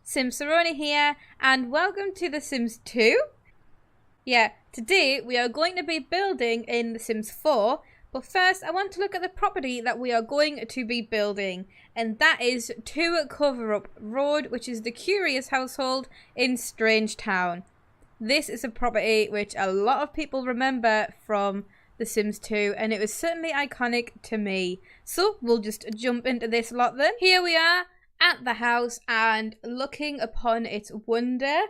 Simsaroni here, and welcome to The Sims 2. Yeah, today we are going to be building in The Sims 4, but first I want to look at the property that we are going to be building, and that is 2 Cover Up Road, which is the Curious household in Strangetown. This is a property which a lot of people remember from The Sims 2, and it was certainly iconic to me. So we'll just jump into this lot then. Here we are at the house and looking upon its wonder.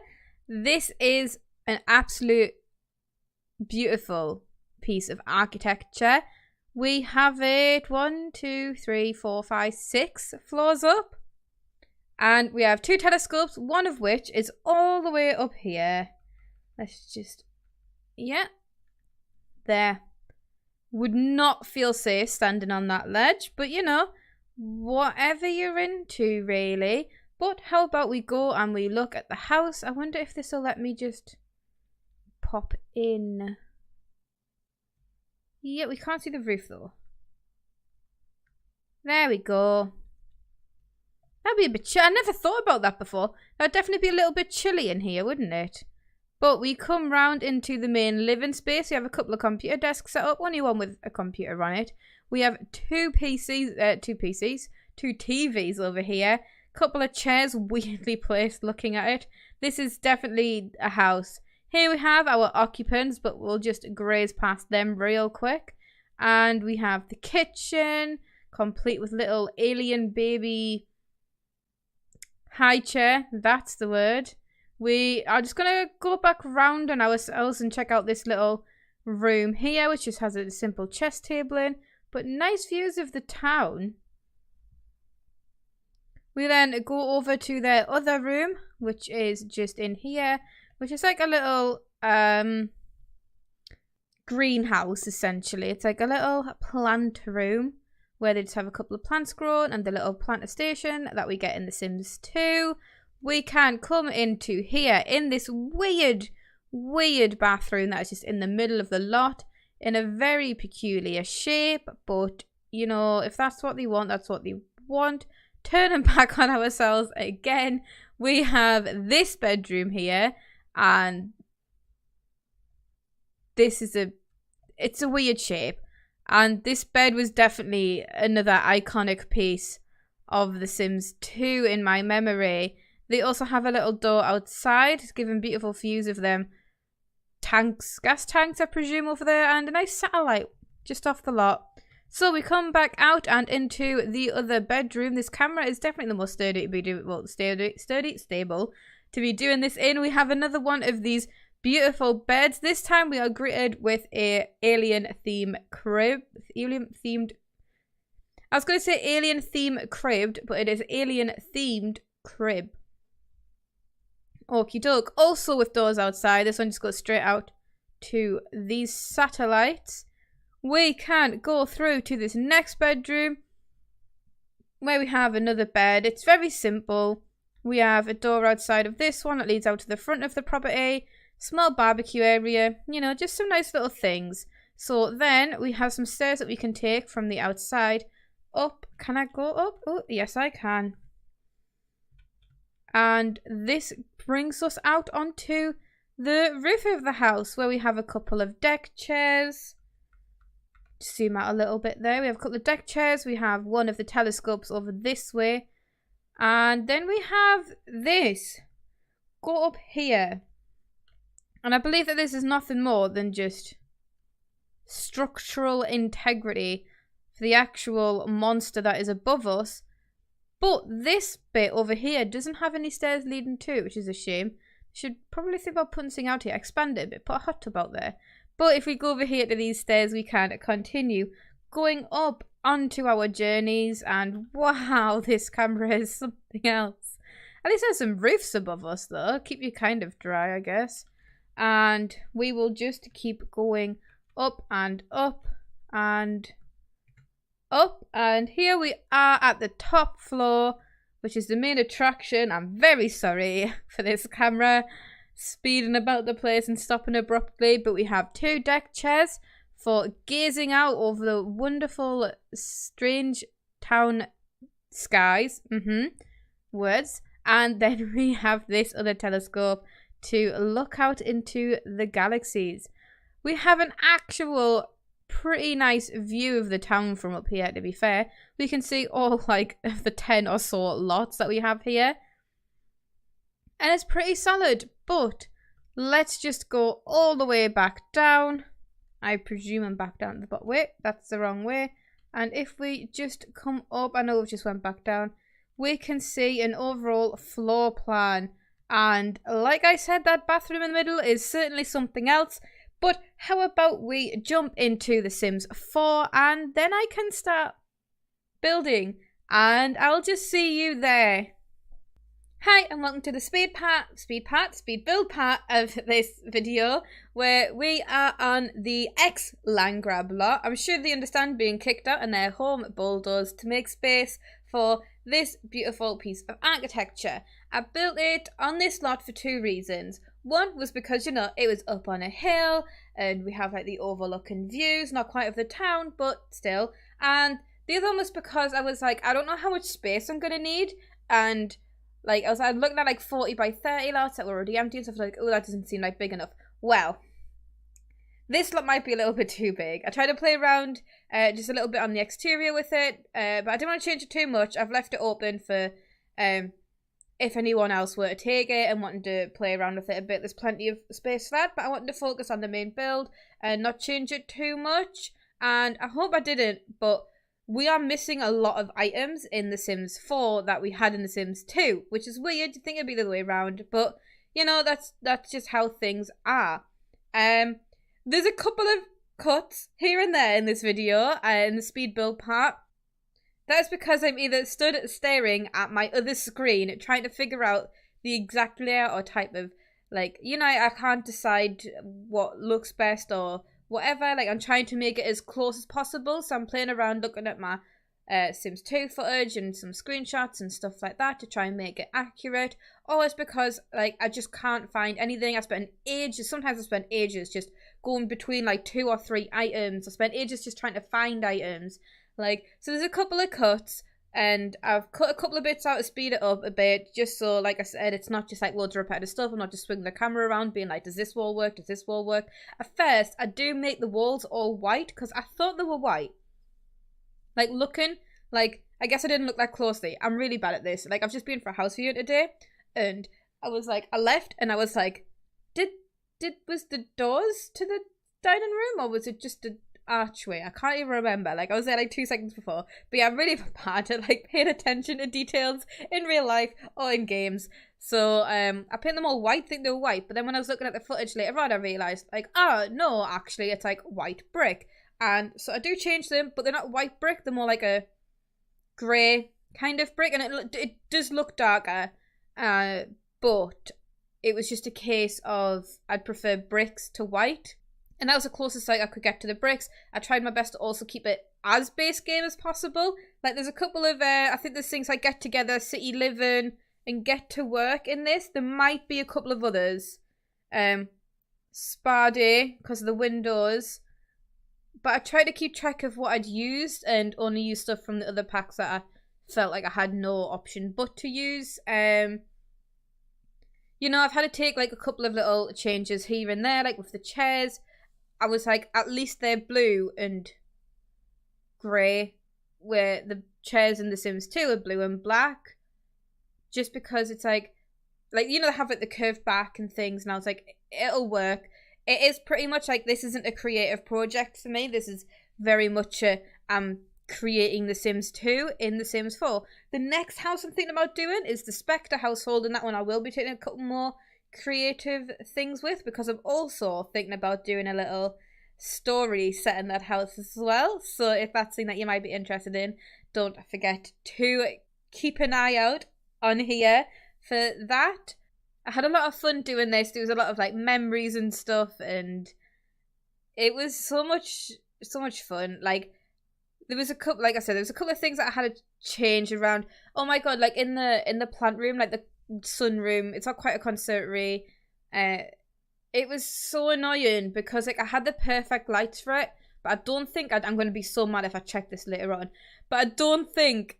This is an absolute beautiful piece of architecture. We have it 1, 2, 3, 4, 5, 6 floors up, and we have 2 telescopes, one of which is all the way up here. Let's just, yeah, there. Would not feel safe standing on that ledge, but you know, whatever you're into really. But how about we go and we look at the house? I wonder if this will let me just pop in. Yeah, we can't see the roof though. There we go. That'd be a bit chilly. I never thought about that before. That'd definitely be a little bit chilly in here, wouldn't it? But we come round into the main living space. We have a couple of computer desks set up, only one with a computer on it. We have 2 TVs over here. Couple of chairs weirdly placed looking at it. This is definitely a house. Here we have our occupants, but we'll just graze past them real quick. And we have the kitchen, complete with little alien baby high chair. That's the word. We are just going to go back round on ourselves and check out this little room here, which just has a simple chess table in, but nice views of the town. We then go over to their other room, which is just in here, which is like a little greenhouse, essentially. It's like a little plant room where they just have a couple of plants grown and the little planter station that we get in The Sims 2. We can come into here in this weird bathroom that is just in the middle of the lot in a very peculiar shape, but you know, if that's what they want, that's what they want. Turning back on ourselves again, we have this bedroom here, and this is it's a weird shape, and this bed was definitely another iconic piece of The Sims 2 in my memory. They also have a little door outside, giving beautiful views of them tanks, gas tanks I presume over there, and a nice satellite just off the lot. So we come back out and into the other bedroom. This camera is definitely the most sturdy to be doing, well, stable to be doing this in. We have another one of these beautiful beds. This time we are greeted with a alien theme crib. I was going to say alien theme cribbed, but it is alien themed crib. Okie doke. Also with doors outside. This one just goes straight out to these satellites. We can go through to this next bedroom where we have another bed. It's very simple. We have a door outside of this one that leads out to the front of the property. Small barbecue area. You know, just some nice little things. So then we have some stairs that we can take from the outside up. Can I go up? Oh, yes I can. And this brings us out onto the roof of the house where we have a couple of deck chairs. Zoom out a little bit there. We have a couple of deck chairs. We have one of the telescopes over this way. And then we have this. Go up here. And I believe that this is nothing more than just structural integrity for the actual monster that is above us. But this bit over here doesn't have any stairs leading to, which is a shame. Should probably think about putting something out here. Expand it a bit. Put a hot tub out there. But if we go over here to these stairs, we can continue going up onto our journeys. And wow, this camera is something else. At least there's some roofs above us though. Keep you kind of dry, I guess. And we will just keep going up and up and up, and here we are at the top floor, which is the main attraction. I'm very sorry for this camera speeding about the place and stopping abruptly, but we have 2 deck chairs for gazing out over the wonderful Strangetown skies. Words. And then we have this other telescope to look out into the galaxies. We have an actual pretty nice view of the town from up here, to be fair. We can see all like the 10 or so lots that we have here. And it's pretty solid, but let's just go all the way back down. I presume I'm back down the bottom. Wait, that's the wrong way. And if we just come up, I know we just went back down, we can see an overall floor plan. And like I said, that bathroom in the middle is certainly something else. But how about we jump into The Sims 4 and then I can start building. And I'll just see you there. Hi and welcome to the speed build part of this video, where we are on the land grab lot. I'm sure they understand being kicked out and their home bulldozed to make space for this beautiful piece of architecture. I built it on this lot for two reasons. One was because, you know, it was up on a hill and we have like the overlooking views, not quite of the town, but still. And the other one was because I was like, I don't know how much space I'm gonna need, and like, I was looking at like 40 by 30 lots that were already empty and stuff, like, oh, that doesn't seem like big enough. Well, this lot might be a little bit too big. I tried to play around just a little bit on the exterior with it, but I didn't want to change it too much. I've left it open for if anyone else were to take it and wanting to play around with it a bit. There's plenty of space for that, but I wanted to focus on the main build and not change it too much. And I hope I didn't, but we are missing a lot of items in The Sims 4 that we had in The Sims 2, which is weird. You'd think it'd be the other way around, but you know, that's just how things are. There's a couple of cuts here and there in this video, in the speed build part. That's because I'm either stood staring at my other screen trying to figure out the exact layout or type of, like, you know, I can't decide what looks best or whatever. Like, I'm trying to make it as close as possible, so I'm playing around looking at my Sims 2 footage and some screenshots and stuff like that to try and make it accurate. Or it's because, like, I just can't find anything. Sometimes I spend ages just going between like 2 or 3 items. I spend ages just trying to find items. Like, so there's a couple of cuts, and I've cut a couple of bits out to speed it up a bit, just so, like I said, it's not just like loads of repetitive stuff. I'm not just swinging the camera around being like, does this wall work? Does this wall work? At first, I do make the walls all white because I thought they were white. Like, looking, like, I guess I didn't look that closely. I'm really bad at this. Like, I've just been for a house view today, and I was like, I left, and I was like, was the doors to the dining room, or was it just a archway? I can't even remember. Like, I was there like 2 seconds before. But yeah, I'm really bad at like paying attention to details in real life or in games. So I painted them all white, think they were white, but then when I was looking at the footage later on, I realised, like, oh no, actually it's like white brick. And so I do change them, but they're not white brick, they're more like a grey kind of brick, and it does look darker, but it was just a case of I'd prefer bricks to white. And that was the closest I could get to the bricks. I tried my best to also keep it as base game as possible. Like, there's a couple of, I think there's things like Get Together, City Living, and Get to Work in this. There might be a couple of others. Spa Day, because of the windows. But I tried to keep track of what I'd used and only use stuff from the other packs that I felt like I had no option but to use. You know, I've had to take like a couple of little changes here and there, like with the chairs. I was like, at least they're blue and grey, where the chairs in The Sims 2 are blue and black. Just because it's like, you know, they have like the curved back and things, and I was like, it'll work. It is pretty much like, this isn't a creative project for me. This is very much creating The Sims 2 in The Sims 4. The next house I'm thinking about doing is the Spectre household, and that one I will be taking a couple more creative things with, because I'm also thinking about doing a little story set in that house as well. So if that's something that you might be interested in, don't forget to keep an eye out on here for that. I had a lot of fun doing this. There was a lot of like memories and stuff, and it was so much fun. Like, there was a couple, like I said, there was a couple of things that I had to change around. Oh my god, like in the plant room, like the sunroom, it's not quite a conservatory. It was so annoying because like I had the perfect lights for it, but I don't think I'm going to be so mad if I check this later on, but I don't think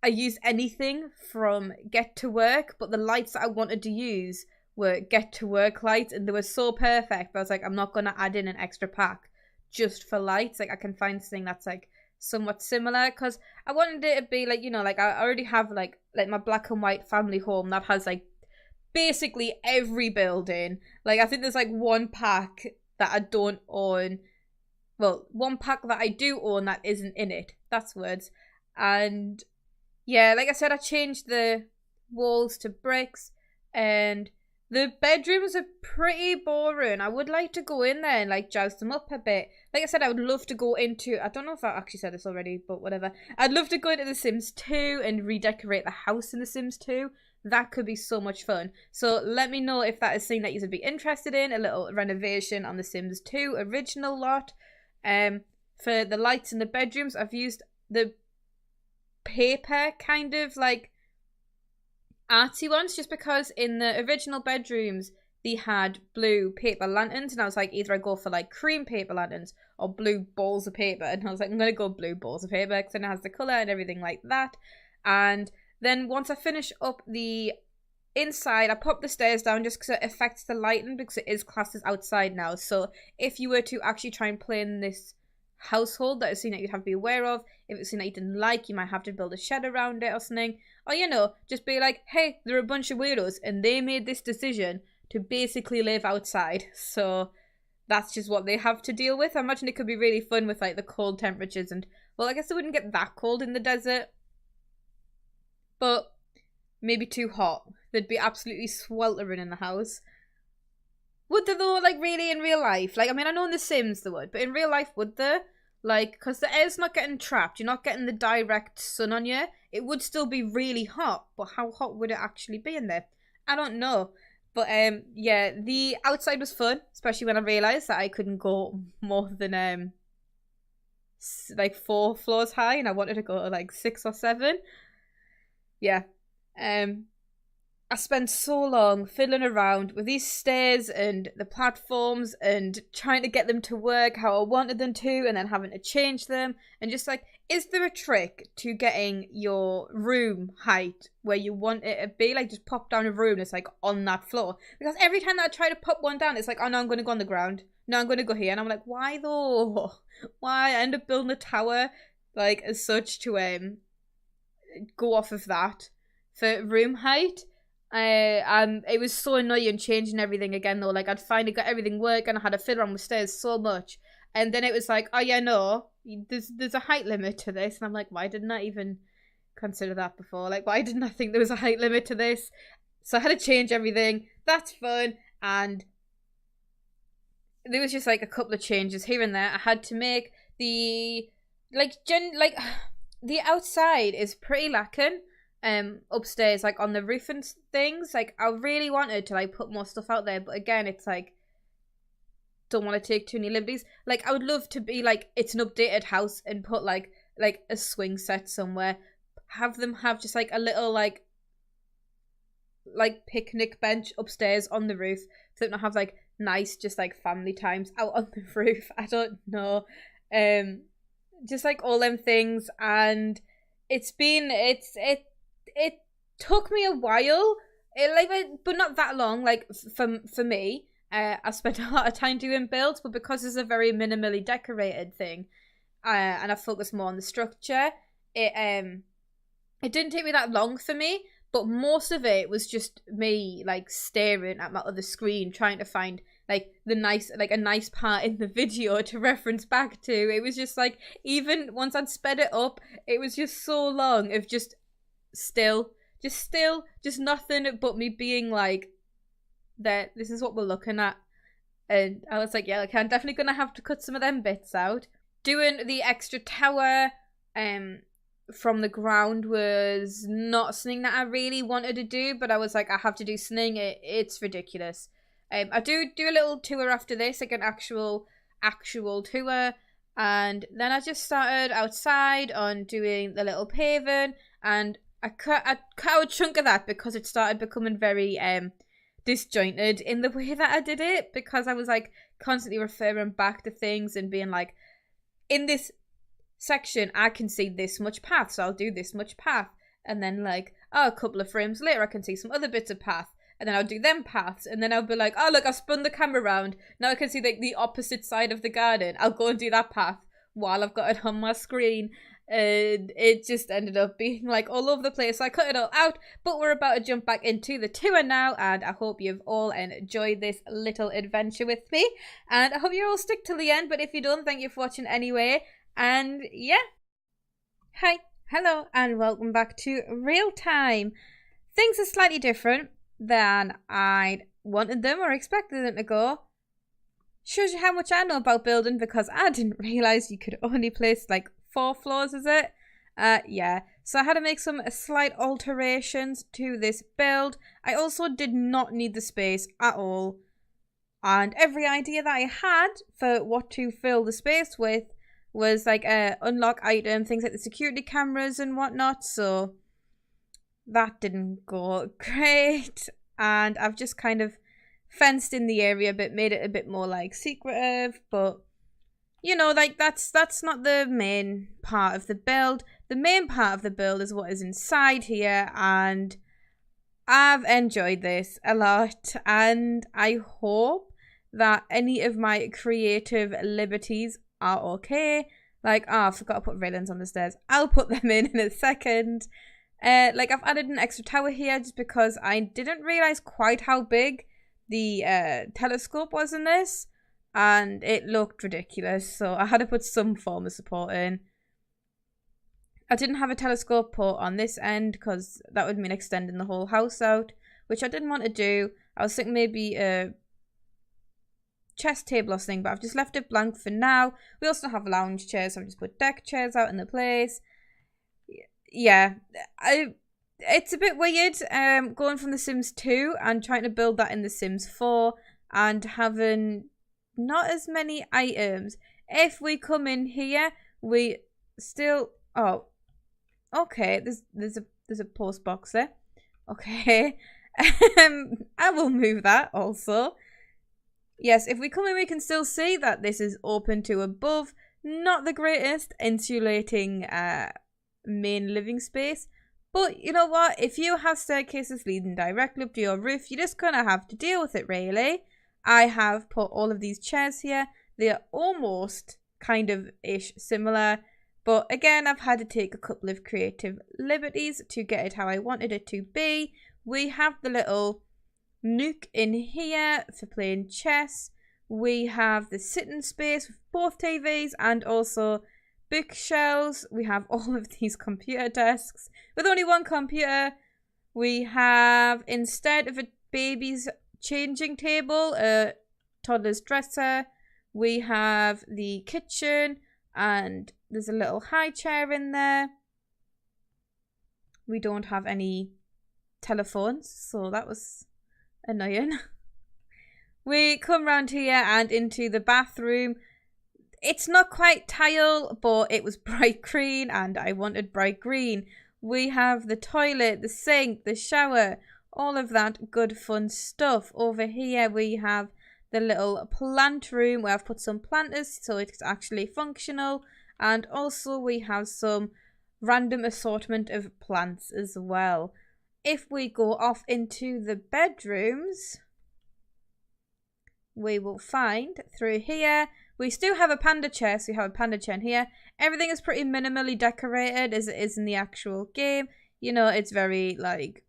I used anything from Get to Work, but the lights that I wanted to use were Get to Work lights, and they were so perfect. But I was like, I'm not going to add in an extra pack just for lights. Like, I can find something that's like somewhat similar, because I wanted it to be like, you know, like I already have like my black and white family home that has like basically every building. Like, I think there's like one pack that I don't own. Well, one pack that I do own that isn't in it. That's words. And yeah, like I said, I changed the walls to bricks, and the bedrooms are pretty boring. I would like to go in there and like jazz them up a bit. Like I said, I would love to go into, I don't know if I actually said this already, but whatever. I'd love to go into The Sims 2 and redecorate the house in The Sims 2. That could be so much fun. So let me know if that is something that you would be interested in, a little renovation on The Sims 2 original lot. For the lights in the bedrooms, I've used the paper kind of like artsy ones, just because in the original bedrooms they had blue paper lanterns, and I was like, either I go for like cream paper lanterns or blue balls of paper, and I was like, I'm gonna go blue balls of paper because then it has the colour and everything like that. And then once I finish up the inside, I pop the stairs down just because it affects the lighting, because it is classed as outside now. So if you were to actually try and play in this household, that is something that you'd have to be aware of. If it's something that you didn't like, you might have to build a shed around it or something. Or, you know, just be like, hey, they're a bunch of weirdos and they made this decision to basically live outside. So that's just what they have to deal with. I imagine it could be really fun with like the cold temperatures, and well, I guess it wouldn't get that cold in the desert, but maybe too hot. They'd be absolutely sweltering in the house. Would they though, like really in real life? Like, I mean, I know in The Sims they would, but in real life, would they? Like, because the air's not getting trapped, you're not getting the direct sun on you. It would still be really hot, but how hot would it actually be in there? I don't know. But yeah, the outside was fun, especially when I realised that I couldn't go more than like 4 floors high, and I wanted to go to like 6 or 7. Yeah. I spent so long fiddling around with these stairs and the platforms and trying to get them to work how I wanted them to, and then having to change them, and just like, is there a trick to getting your room height where you want it to be? Like, just pop down a room that's like on that floor, because every time that I try to pop one down, it's like, oh no, I'm going to go on the ground, no, I'm going to go here, and I'm like, why though? Why? I end up building a tower like as such to go off of that for room height. It was so annoying changing everything again though. Like, I'd finally got everything working, I had to fiddle around with stairs so much, and then it was like, oh yeah, no, there's a height limit to this, and I'm like, why didn't I even consider that before? Like, why didn't I think there was a height limit to this? So I had to change everything. That's fun. And there was just like a couple of changes here and there. I had to make the the outside is pretty lacking. Upstairs, like on the roof and things, like I really wanted to like put more stuff out there, but again, it's like, don't want to take too many liberties. Like, I would love to be like, it's an updated house and put like a swing set somewhere, have them have just like a little like picnic bench upstairs on the roof, so that I have like nice just like family times out on the roof. I don't know, just like all them things. And it took me a while, but not that long. Like, for me, I spent a lot of time doing builds, but because it's a very minimally decorated thing, and I focused more on the structure, it didn't take me that long for me. But most of it was just me like staring at my other screen, trying to find like a nice part in the video to reference back to. It was just like, even once I'd sped it up, it was just so long of just nothing but me being like, that this is what we're looking at. And I was like, yeah, okay, I'm definitely gonna have to cut some of them bits out. Doing the extra tower from the ground was not something that I really wanted to do, but I was like, I have to do something. It's ridiculous. I do a little tour after this, like an actual tour, and then I just started outside on doing the little paving, and I cut out a chunk of that because it started becoming very disjointed in the way that I did it, because I was like constantly referring back to things and being like, in this section I can see this much path, so I'll do this much path, and then like, oh, a couple of frames later I can see some other bits of path, and then I'll do them paths, and then I'll be like, oh look, I've spun the camera around, now I can see like the opposite side of the garden, I'll go and do that path while I've got it on my screen. And it just ended up being like all over the place, so I cut it all out. But we're about to jump back into the tour now, and I hope you've all enjoyed this little adventure with me, and I hope you all stick till the end. But if you don't, thank you for watching anyway. And yeah, hi, hello, and welcome back to Real Time. Things are slightly different than I'd wanted them or expected them to go. Shows you how much I know about building, because I didn't realise you could only place like 4 floors, is it? Yeah. So I had to make some slight alterations to this build. I also did not need the space at all. And every idea that I had for what to fill the space with was like unlock item, things like the security cameras and whatnot. So that didn't go great. And I've just kind of fenced in the area a bit, made it a bit more like secretive, but you know, like that's not the main part of the build. The main part of the build is what is inside here, and I've enjoyed this a lot, and I hope that any of my creative liberties are okay. Like, oh, I forgot to put railings on the stairs. I'll put them in a second. Like, I've added an extra tower here just because I didn't realise quite how big the telescope was in this. And it looked ridiculous, so I had to put some form of support in. I didn't have a telescope put on this end because that would mean extending the whole house out, which I didn't want to do. I was thinking maybe a chess table or something, but I've just left it blank for now. We also have lounge chairs, so I've just put deck chairs out in the place. Yeah, it's a bit weird going from The Sims 2 and trying to build that in The Sims 4 and having not as many items. If we come in here, we still, oh, okay, there's a post box there. Okay. I will move that also. Yes, if we come in, we can still see that this is open to above. Not the greatest insulating main living space, but you know what, if you have staircases leading directly up to your roof, you're just gonna have to deal with it, really. I have put all of these chairs here. They are almost kind of ish similar, but again, I've had to take a couple of creative liberties to get it how I wanted it to be. We have the little nook in here for playing chess. We have the sitting space with both TVs and also bookshelves. We have all of these computer desks with only one computer. We have, instead of a baby's changing table, a toddler's dresser. We have the kitchen, and there's a little high chair in there. We don't have any telephones, so that was annoying. We come round here and into the bathroom. It's not quite tile, but it was bright green, and I wanted bright green. We have the toilet, the sink, the shower, all of that good fun stuff. Over here we have the little plant room where I've put some planters so it's actually functional, and also we have some random assortment of plants as well. If we go off into the bedrooms, we will find through here, we still have a panda chair, so we have a panda chair in here. Everything is pretty minimally decorated as it is in the actual game. You know, it's very like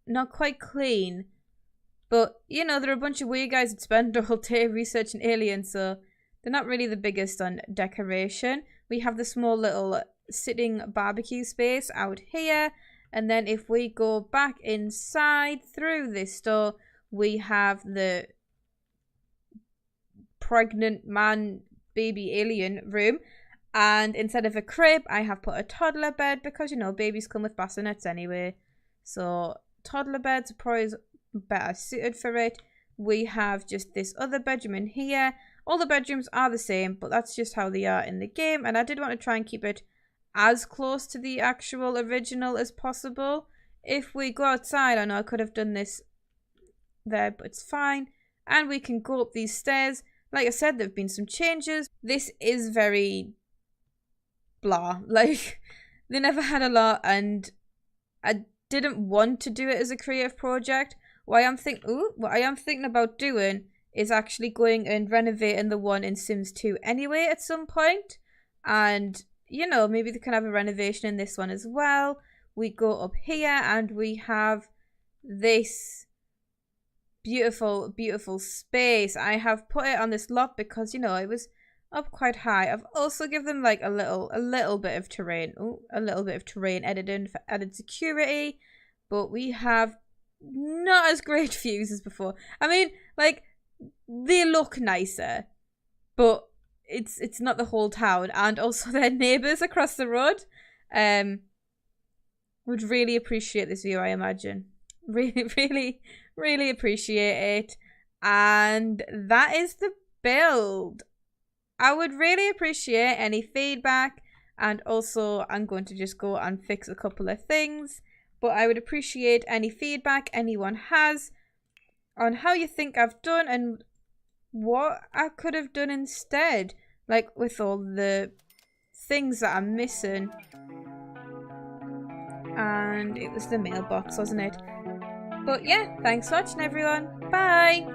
not quite clean, but you know, there are a bunch of weird guys that spend the whole day researching aliens, so they're not really the biggest on decoration. We have the small little sitting barbecue space out here, and then if we go back inside through this door, we have the pregnant man baby alien room, and instead of a crib I have put a toddler bed because, you know, babies come with bassinets anyway, so toddler beds are probably better suited for it. We have just this other bedroom in here. All the bedrooms are the same, but that's just how they are in the game, and I did want to try and keep it as close to the actual original as possible. If we go outside, I know I could have done this there, but it's fine. And we can go up these stairs. Like I said, there have been some changes. This is very blah. Like, they never had a lot, and I didn't want to do it as a creative project. What I am thinking about doing is actually going and renovating the one in Sims 2 anyway at some point. And, you know, maybe they can have a renovation in this one as well. We go up here and we have this beautiful, beautiful space. I have put it on this lot because, you know, it was up quite high. I've also given them like a little bit of terrain. Oh, a little bit of terrain editing for added security. But we have not as great views as before. I mean, like, they look nicer, but it's not the whole town. And also their neighbours across the road would really appreciate this view, I imagine. Really appreciate it. And that is the build. I would really appreciate any feedback, and also I'm going to just go and fix a couple of things, but I would appreciate any feedback anyone has on how you think I've done and what I could have done instead, like with all the things that I'm missing. And it was the mailbox, wasn't it? But yeah, thanks for watching everyone. Bye!